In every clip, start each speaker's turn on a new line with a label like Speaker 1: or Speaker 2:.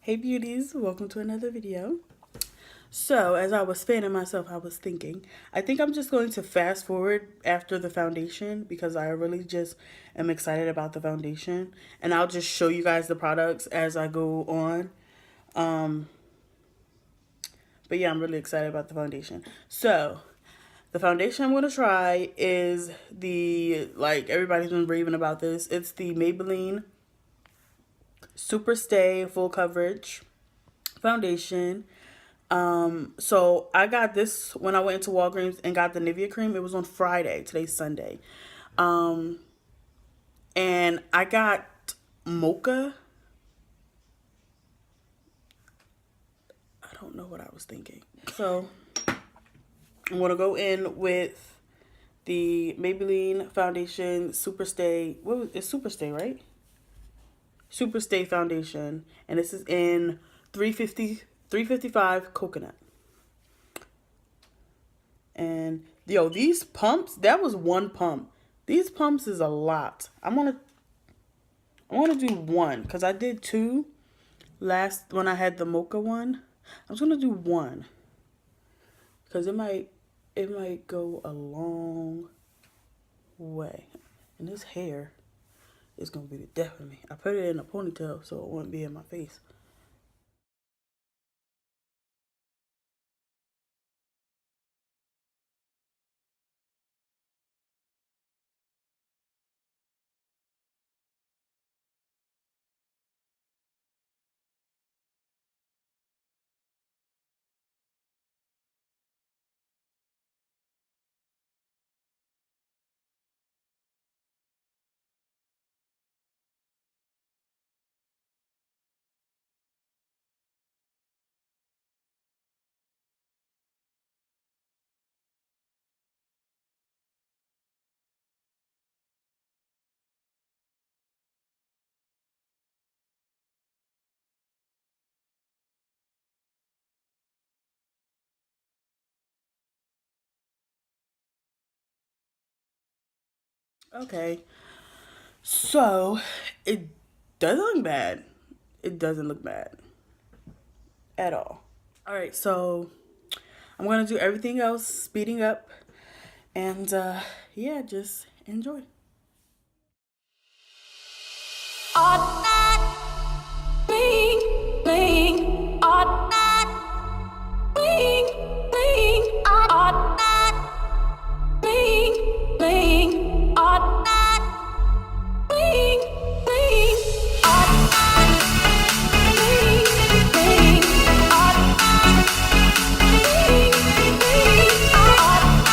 Speaker 1: Hey beauties, welcome to another video. So as I was fanning myself, I was thinking, I think I'm just going to fast forward after the foundation because I really just am excited about the foundation, and I'll just show you guys the products as I go on. But yeah, I'm really excited about the foundation. So the foundation I'm going to try is like everybody's been raving about this. It's the Maybelline SuperStay Full Coverage Foundation. So I got this when I went into Walgreens and got the Nivea cream. It was on Friday. Today's Sunday. And I got mocha. I don't know what I was thinking. So I'm going to go in with the Maybelline Foundation SuperStay. It's SuperStay, right? SuperStay Foundation. And this is in 355 coconut. And yo, these pumps, that was one pump. These pumps is a lot. I want to do one because I did two last when I had the mocha one. I was going to do one because it might go a long way. And this hair is going to be the death of me. I put it in a ponytail so it wouldn't be in my face. Okay. So, it doesn't look bad. It doesn't look bad at all. All right, so I'm going to do everything else speeding up, and yeah, just enjoy. All night, bling, bling, all night, bling, bling, all night, bling, bling, all night, bling, bling, all night, bling, bling, all night, bling, bling, all night, bling, bling, all night,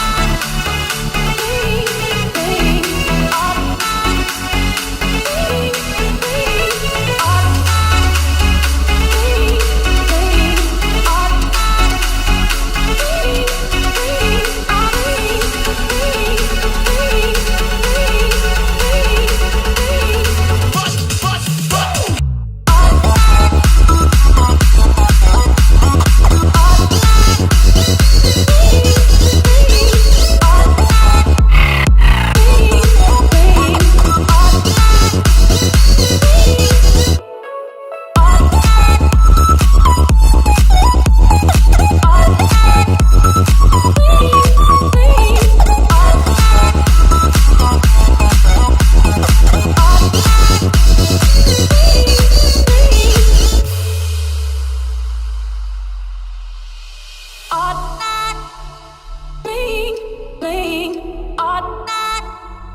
Speaker 1: bling.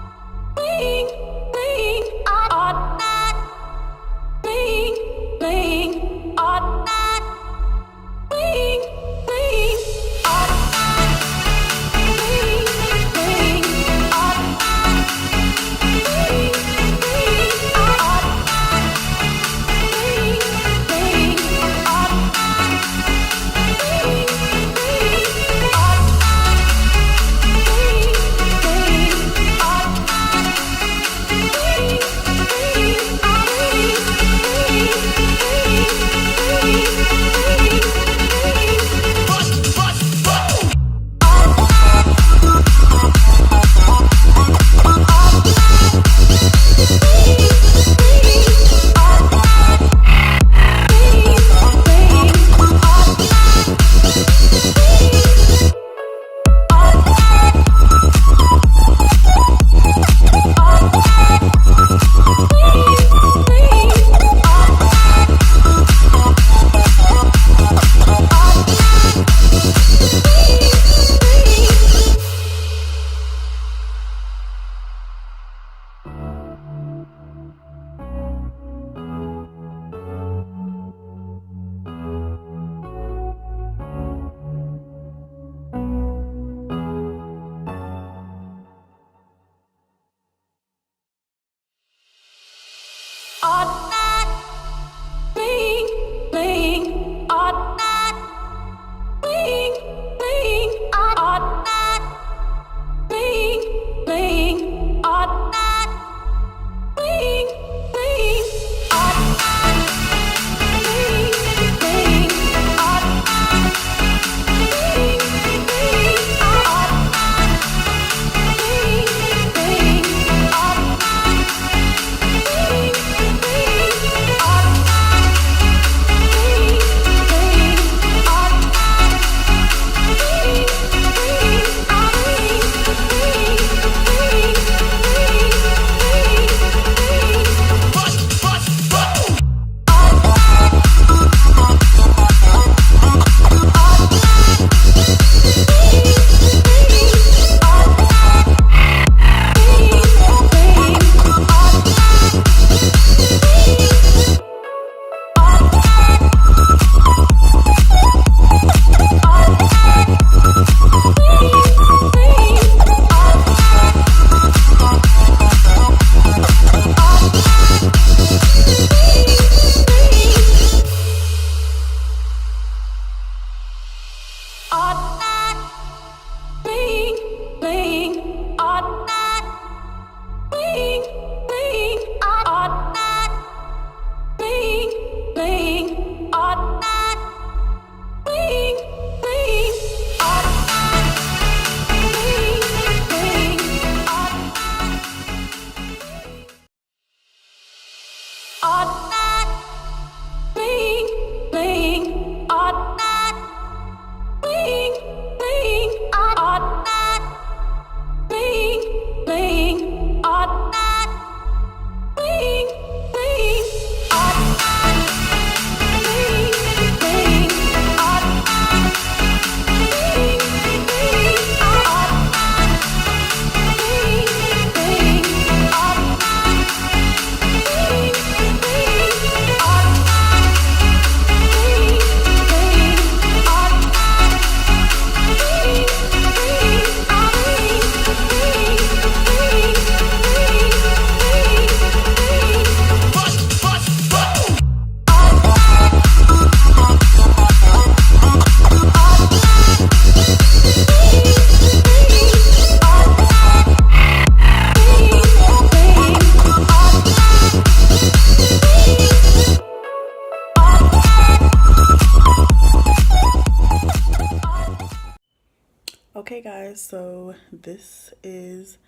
Speaker 1: Okay guys, so this is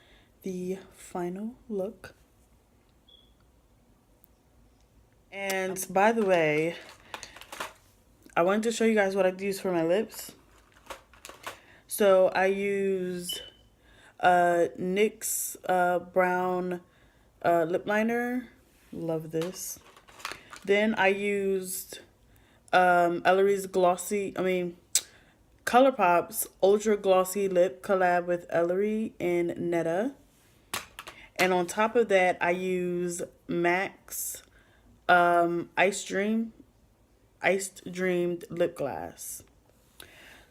Speaker 1: the final look. And by the way, I wanted to show you guys what I use for my lips. So I used NYX brown lip liner. Love this. Then I used Ellery's ColourPop's Ultra Glossy Lip collab with Ellery and Netta. And on top of that, I use MAC's Iced Dreamed Lip Glass.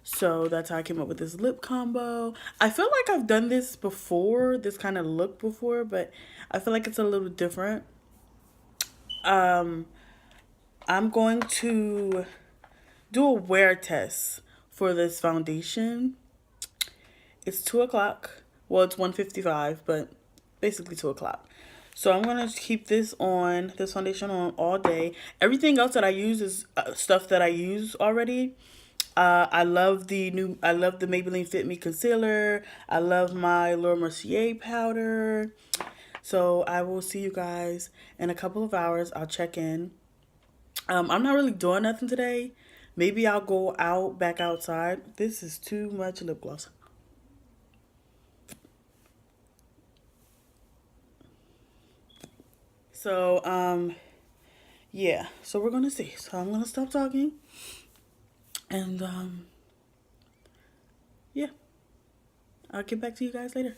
Speaker 1: So that's how I came up with this lip combo. I feel like I've done this before, this kind of look before, but I feel like it's a little different. I'm going to do a wear test for this foundation. It's 2 o'clock. Well, it's 1:55, but basically 2 o'clock. So I'm going to keep this foundation on all day. Everything else that I use is stuff that I use already. I love the Maybelline Fit Me concealer. I love my Laura Mercier powder. So I will see you guys in a couple of hours. I'll check in. I'm not really doing nothing today. Maybe I'll go back outside. This is too much lip gloss. So, yeah. So we're gonna see. So I'm gonna stop talking. And, yeah. I'll get back to you guys later.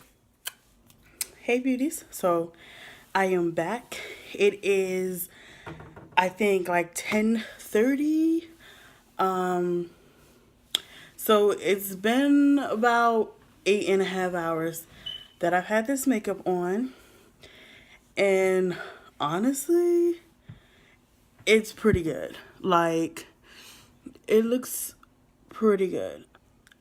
Speaker 1: Hey, beauties. So I am back. It is, I think, like 10:30. So it's been about 8.5 hours that I've had this makeup on. And honestly, it's pretty good. Like, it looks pretty good.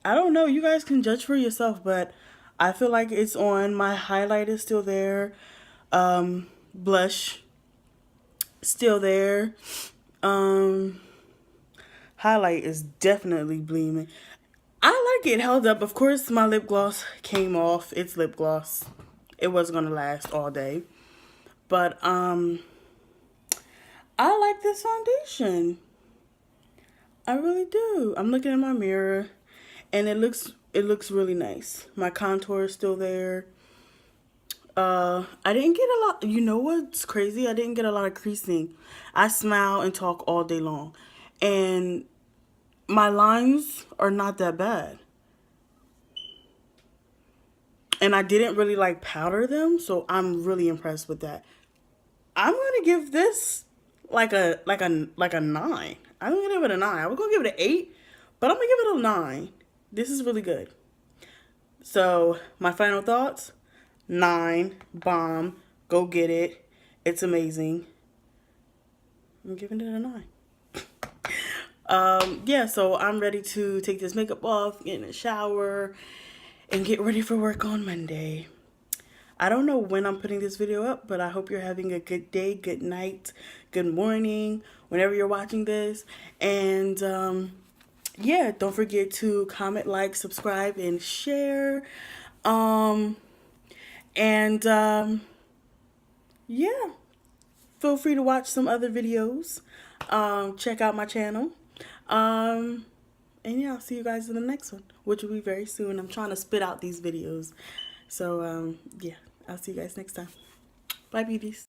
Speaker 1: I don't know. You guys can judge for yourself, but I feel like it's on. My highlight is still there. Blush still there. Highlight is definitely gleaming. I like it held up. Of course, my lip gloss came off. It's lip gloss. It wasn't gonna last all day. But I like this foundation. I really do. I'm looking in my mirror and it looks really nice. My contour is still there. I didn't get a lot. You know what's crazy? I didn't get a lot of creasing. I smile and talk all day long. And my lines are not that bad. And I didn't really like powder them, so I'm really impressed with that. I'm gonna give this like a 9. I'm gonna give it a 9. I was gonna give it an 8, but I'm gonna give it a 9. This is really good. So my final thoughts: 9, bomb. Go get it. It's amazing. I'm giving it a 9. Yeah, so I'm ready to take this makeup off, get in a shower, and get ready for work on Monday. I don't know when I'm putting this video up, but I hope you're having a good day, good night, good morning, whenever you're watching this. And yeah, don't forget to comment, like, subscribe, and share. Yeah, feel free to watch some other videos. Check out my channel. And yeah, I'll see you guys in the next one, which will be very soon. I'm trying to spit out these videos. So, yeah, I'll see you guys next time. Bye, beauties.